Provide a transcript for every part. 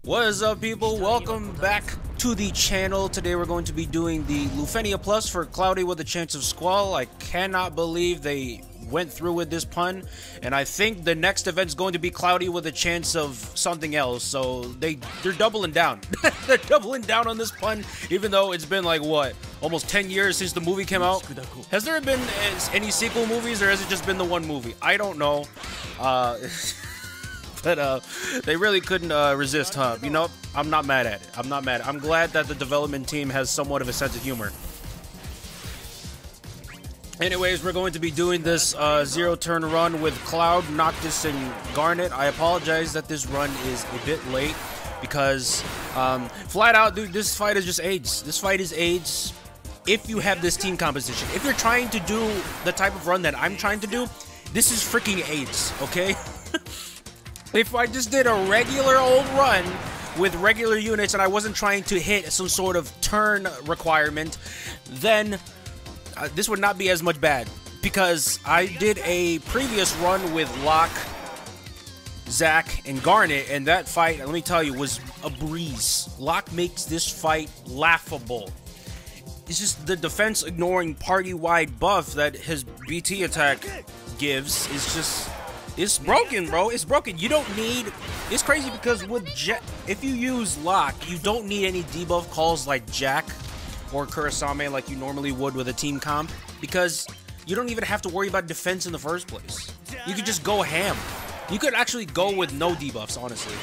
What is up, people? Welcome back to the channel. Today we're going to be doing the LUFENIA Plus for Cloudy with a Chance of Squall. I cannot believe they went through with this pun, and I think the next event's going to be Cloudy with a Chance of something else, so they're doubling down. They're doubling down on this pun, even though it's been like, what, almost 10 years since the movie came out? Has there been any sequel movies, or has it just been the one movie? I don't know. But they really couldn't resist, huh? You know, I'm not mad at it. I'm not mad. I'm glad that the development team has somewhat of a sense of humor. Anyways, we're going to be doing this zero-turn run with Cloud, Noctis, and Garnet. I apologize that this run is a bit late because, flat out, dude, this fight is just AIDS. This fight is AIDS if you have this team composition. If you're trying to do the type of run that I'm trying to do, this is freaking AIDS, okay? If I just did a regular old run with regular units and I wasn't trying to hit some sort of turn requirement, then this would not be as much bad. Because I did a previous run with Locke, Zack, and Garnet, and that fight, let me tell you, was a breeze. Locke makes this fight laughable. It's just the defense ignoring party-wide buff that his BT attack gives is just... It's broken, bro. It's broken. You don't need... It's crazy because with if you use Locke, you don't need any debuff calls like Jack or Kurasame like you normally would with a team comp, because you don't even have to worry about defense in the first place. You could just go ham. You could actually go with no debuffs, honestly.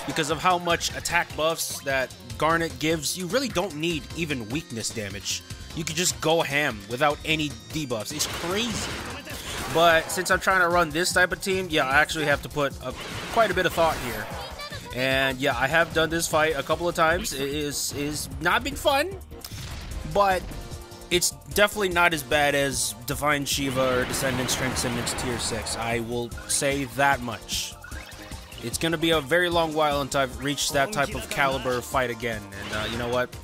Because of how much attack buffs that Garnet gives, you really don't need even weakness damage. You could just go ham without any debuffs. It's crazy. But since I'm trying to run this type of team, yeah, I actually have to put quite a bit of thought here. And yeah, I have done this fight a couple of times. It is not been fun, but it's definitely not as bad as Divine Shiva or Descendants Transcendence Tier 6. I will say that much. It's going to be a very long while until I've reached that type of caliber fight again. And you know what?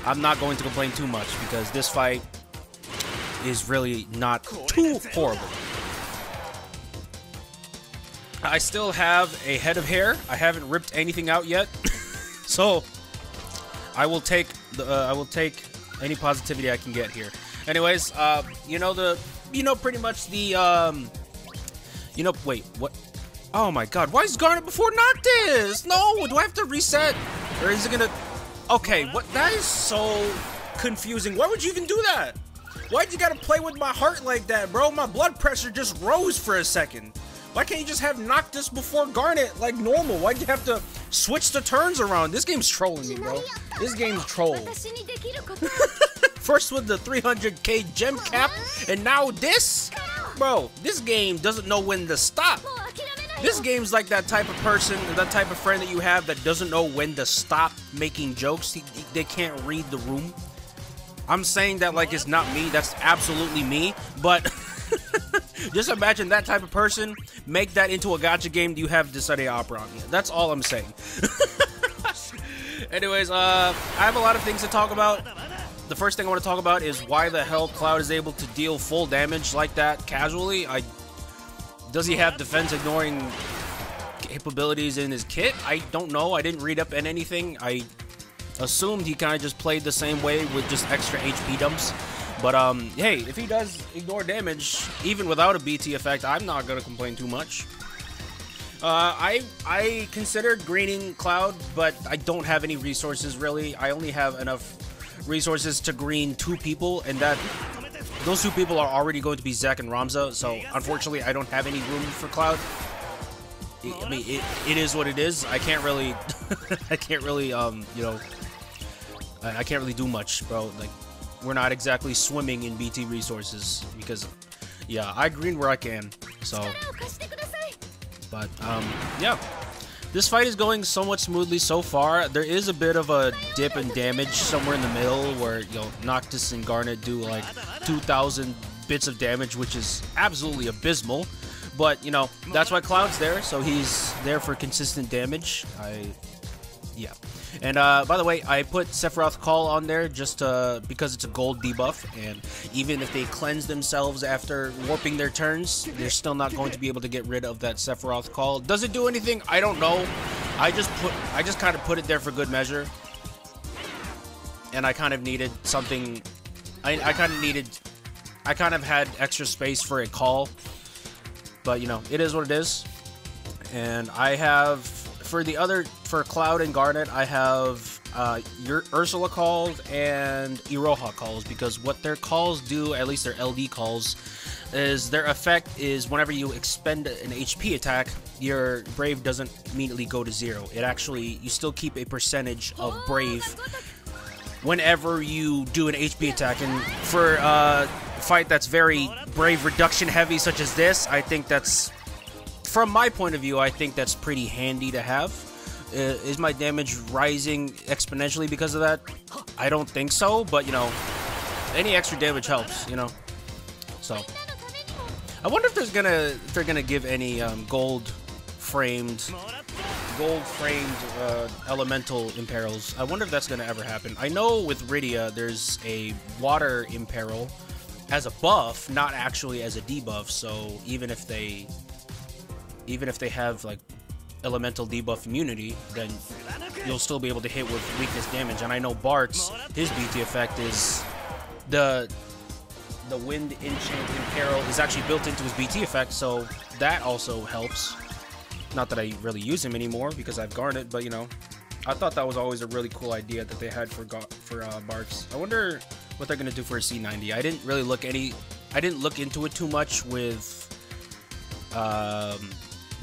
I'm not going to complain too much because this fight is really not too horrible. I still have a head of hair. I haven't ripped anything out yet, so I will take any positivity I can get here. Anyways, pretty much the wait, what? Oh my God, why is Garnet before Noctis? No, do I have to reset, or is it gonna? Okay, what? That is so confusing. Why would you even do that? Why'd you gotta play with my heart like that, bro? My blood pressure just rose for a second. Why can't you just have Noctis before Garnet like normal? Why'd you have to switch the turns around? This game's trolling me, bro. This game's troll. First with the 300k gem cap, and now this? Bro, this game doesn't know when to stop. This game's like that type of person, that type of friend that you have that doesn't know when to stop making jokes. They can't read the room. I'm saying that like it's not me, that's absolutely me, but just imagine that type of person, make that into a gacha game, you have Desade Opera on. That's all I'm saying. Anyways, I have a lot of things to talk about. The first thing I want to talk about is why the hell Cloud is able to deal full damage like that casually. Does he have defense ignoring capabilities in his kit? I don't know, I didn't read up on anything. I assumed he kind of just played the same way with just extra HP dumps. But, hey, if he does ignore damage, even without a BT effect, I'm not going to complain too much. I considered greening Cloud, but I don't have any resources, really. I only have enough resources to green 2 people, and those 2 people are already going to be Zack and Ramza, so unfortunately, I don't have any room for Cloud. I mean, it is what it is. I can't really, I can't really do much, bro. Like, we're not exactly swimming in BT resources because, yeah, I green where I can. So, but yeah, this fight is going somewhat smoothly so far. There is a bit of a dip in damage somewhere in the middle where Noctis and Garnet do like 2,000 bits of damage, which is absolutely abysmal. But that's why Cloud's there, so he's there for consistent damage. Yeah. And by the way, I put Sephiroth Call on there just because it's a gold debuff, and even if they cleanse themselves after warping their turns, they're still not going to be able to get rid of that Sephiroth Call. Does it do anything? I don't know. I just kind of put it there for good measure, and I kind of needed something. I kind of had extra space for a call, but you know, it is what it is. And I have for Cloud and Garnet, I have your Ursula calls and Iroha calls, because what their calls do, at least their LD calls, is their effect is whenever you expend an HP attack, your Brave doesn't immediately go to 0. It actually, you still keep a percentage of Brave whenever you do an HP attack. And for a fight that's very Brave reduction heavy such as this, I think that's, from my point of view, I think that's pretty handy to have. Is my damage rising exponentially because of that? I don't think so, but you know, any extra damage helps, you know. So I wonder if they're gonna give any gold framed elemental imperils. I wonder if that's gonna ever happen. I know with Rydia there's a water imperil as a buff, not actually as a debuff. So even if they have like elemental debuff immunity, then you'll still be able to hit with weakness damage. And I know Bart's, his BT effect is the Wind Enchant Imperil is actually built into his BT effect, so that also helps. Not that I really use him anymore because I've Garnet, but you know, I thought that was always a really cool idea that they had for Bart's. I wonder what they're gonna do for a C90. I didn't really look into it too much with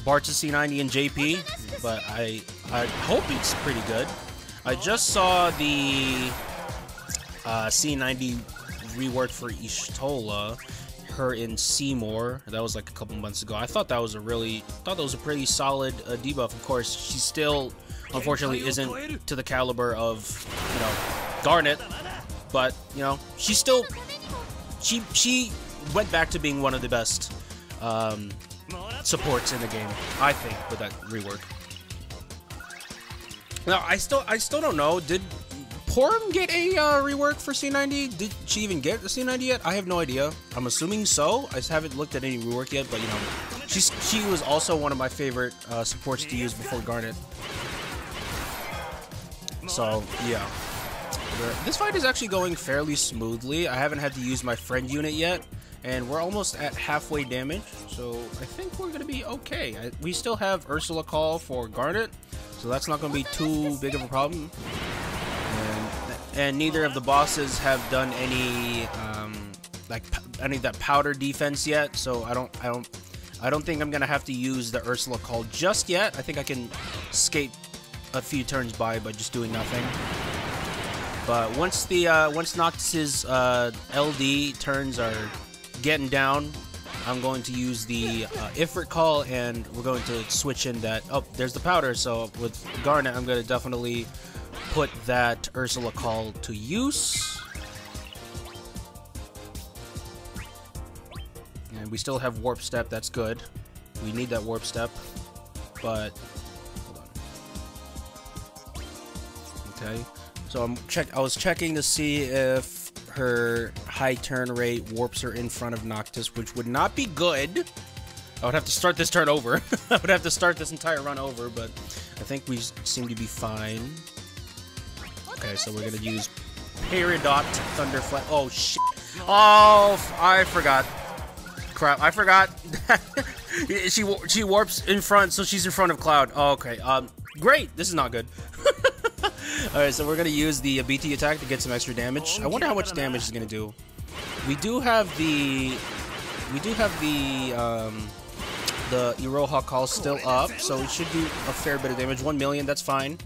Bart's C90 and JP, but I hope it's pretty good. I just saw the C90 reworked for Ishtola, her in Seymour. That was like a couple months ago. I thought that was a pretty solid debuff. Of course, she still unfortunately isn't to the caliber of, you know, Garnet, but you know, she went back to being one of the best supports in the game, I think, with that rework. Now, I still don't know. Did Porum get a rework for C90? Did she even get a C90 yet? I have no idea. I'm assuming so. I just haven't looked at any rework yet, but you know, she was also one of my favorite supports to use before Garnet. So yeah, this fight is actually going fairly smoothly. I haven't had to use my friend unit yet, and we're almost at halfway damage, so I think we're gonna be okay. We still have Ursula Call for Garnet, so that's not gonna be too big of a problem. And neither of the bosses have done any any of that powder defense yet, so I don't think I'm gonna have to use the Ursula Call just yet. I think I can skate a few turns by just doing nothing. But once Noctis's LD turns are getting down, I'm going to use the Ifrit Call, and we're going to switch in that. Oh, there's the powder. So with Garnet, I'm going to definitely put that Ursula Call to use. And we still have Warp Step. That's good. We need that Warp Step. But hold on. Okay. So I was checking to see if her high turn rate warps her in front of Noctis, which would not be good. I would have to start this turn over. I would have to start this entire run over, but I think we seem to be fine. Okay, so we're gonna use Peridot Thunderflash. Oh shit! Oh, I forgot. Crap! I forgot. she warps in front, so she's in front of Cloud. Oh, okay. Great. This is not good. Alright, so we're gonna use the BT attack to get some extra damage. I wonder how much damage it's gonna do. We do have the Iroha Call still up, so it should do a fair bit of damage. 1 million, that's fine.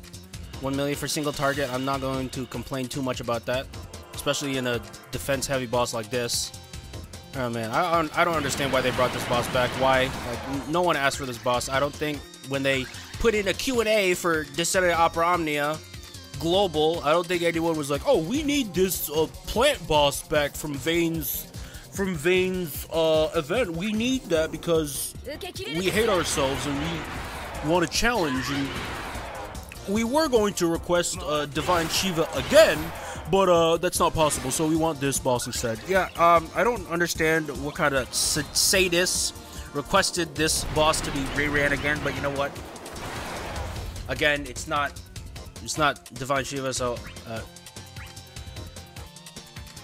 1 million for single target. I'm not going to complain too much about that, especially in a defense-heavy boss like this. Oh man, I don't understand why they brought this boss back. Why? Like, no one asked for this boss. I don't think when they put in a Q&A for Descendant Opera Omnia Global, I don't think anyone was like, oh, we need this plant boss back from Vane's event. We need that because we hate ourselves and we want a challenge. And we were going to request Divine Shiva again, but that's not possible, so we want this boss instead. Yeah, I don't understand what kind of sadist requested this boss to be reran again, but you know what? Again, it's not Divine Shiva, so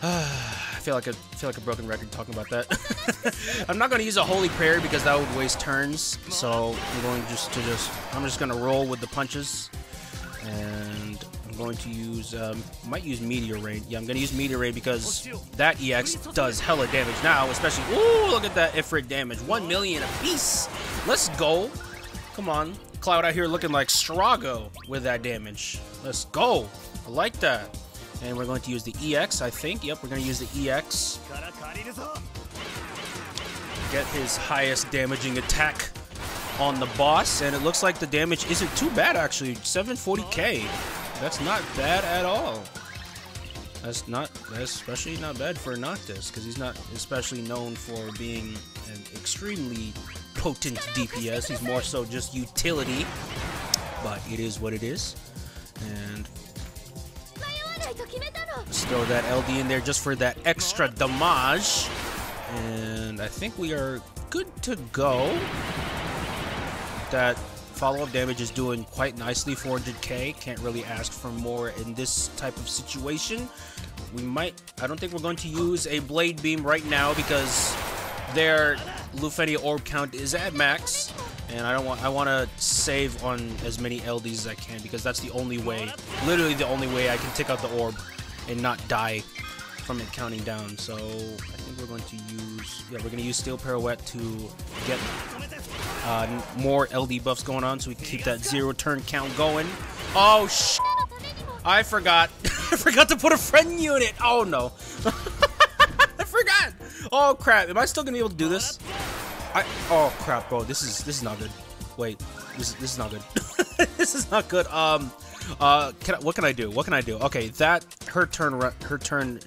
I feel like a broken record talking about that. I'm not gonna use a holy prayer because that would waste turns. So I'm going I'm just gonna roll with the punches, and I'm going to use might use Meteor Rain. Yeah, I'm gonna use Meteor Rain because that EX does hella damage now, especially. Ooh, look at that Ifrit damage, 1 million a piece. Let's go. Come on, Cloud out here looking like Strago with that damage. Let's go. I like that. And we're going to use the EX, I think. Yep, we're going to use the EX. Get his highest damaging attack on the boss. And it looks like the damage isn't too bad, actually. 740k. That's not bad at all. That's especially not bad for Noctis, because he's not especially known for being an extremely potent DPS. He's more so just utility. But it is what it is. And let's throw that LD in there just for that extra damage. And I think we are good to go. That follow-up damage is doing quite nicely, 400k. Can't really ask for more in this type of situation. I don't think we're going to use a Blade Beam right now because their Lufenia orb count is at max. And I want to save on as many LDs as I can because that's the only way, literally the only way I can take out the orb and not die from it counting down. So I think we're going to use, we're going to use Steel Pirouette to get more LD buffs going on so we can keep that 0 turn count going. Oh, I forgot. I forgot to put a friend unit. Oh, no. I forgot. Oh, crap. Am I still going to be able to do this? Oh crap, bro! This is not good. Wait, this is not good. This is not good. What can I do? What can I do? Okay, her turn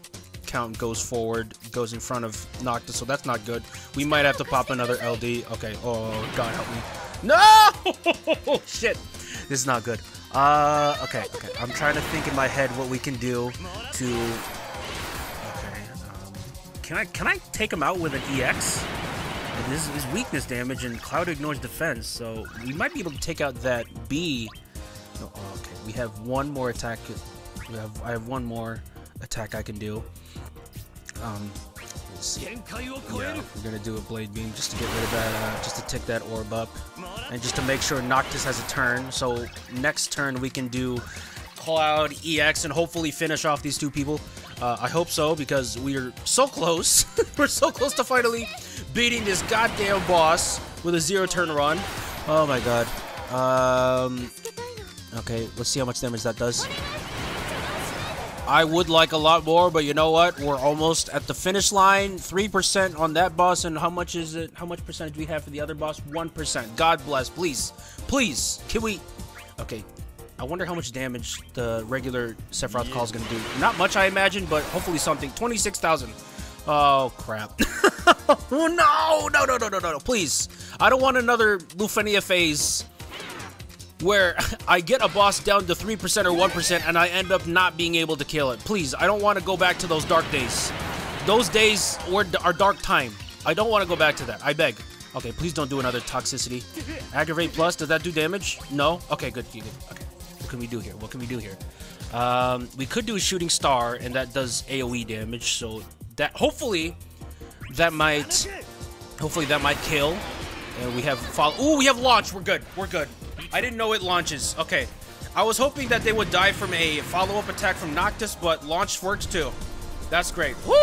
count goes forward, goes in front of Noctis, so that's not good. We might have to pop another LD. Okay. Oh God, help me! No! Shit! This is not good. Okay. I'm trying to think in my head what we can do to. Okay. Can I take him out with an EX? This is weakness damage, and Cloud ignores defense, so we might be able to take out that B. No, okay, we have one more attack. I have one more attack I can do. Let's see. Yeah, we're gonna do a Blade Beam just to get rid of that, just to tick that orb up, and just to make sure Noctis has a turn. So next turn we can do Cloud, EX, and hopefully finish off these two people. I hope so, because we are so close. We're so close to finally beating this goddamn boss with a 0 turn run. Oh my god. Okay, let's see how much damage that does. I would like a lot more, but you know what? We're almost at the finish line. 3% on that boss, and how much is it? How much percentage do we have for the other boss? 1%. God bless. Please. Please. Can we... Okay. I wonder how much damage the regular Sephiroth call is going to do. Not much, I imagine, but hopefully something. 26,000. Oh, crap. No, please. I don't want another Lufenia phase where I get a boss down to 3% or 1% and I end up not being able to kill it. Please, I don't want to go back to those dark days. Those days are dark time. I don't want to go back to that. I beg. Okay, please don't do another toxicity. Aggravate plus, does that do damage? No? Okay, good. Okay. What can we do here? What can we do here? We could do a shooting star, and that does AoE damage. So that hopefully that might kill. And we have follow. Ooh, we have launch. We're good. We're good. I didn't know it launches. Okay, I was hoping that they would die from a follow-up attack from Noctis, but launch works too. That's great. Woo!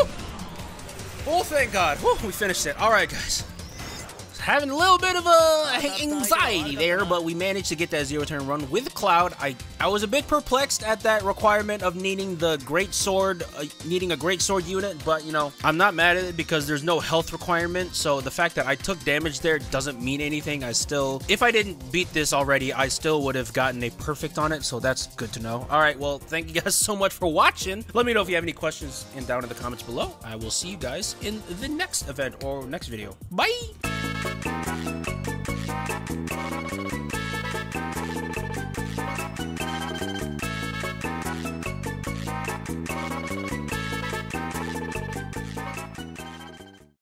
Oh, thank God. Woo, we finished it. All right, guys. Having a little bit of anxiety there, but we managed to get that 0 turn run with Cloud. I was a bit perplexed at that requirement of needing the great sword, needing a great sword unit, but you know, I'm not mad at it because there's no health requirement. So the fact that I took damage there doesn't mean anything. If I didn't beat this already, I still would have gotten a perfect on it. So that's good to know. All right, well, thank you guys so much for watching. Let me know if you have any questions down in the comments below. I will see you guys in the next event or next video. Bye.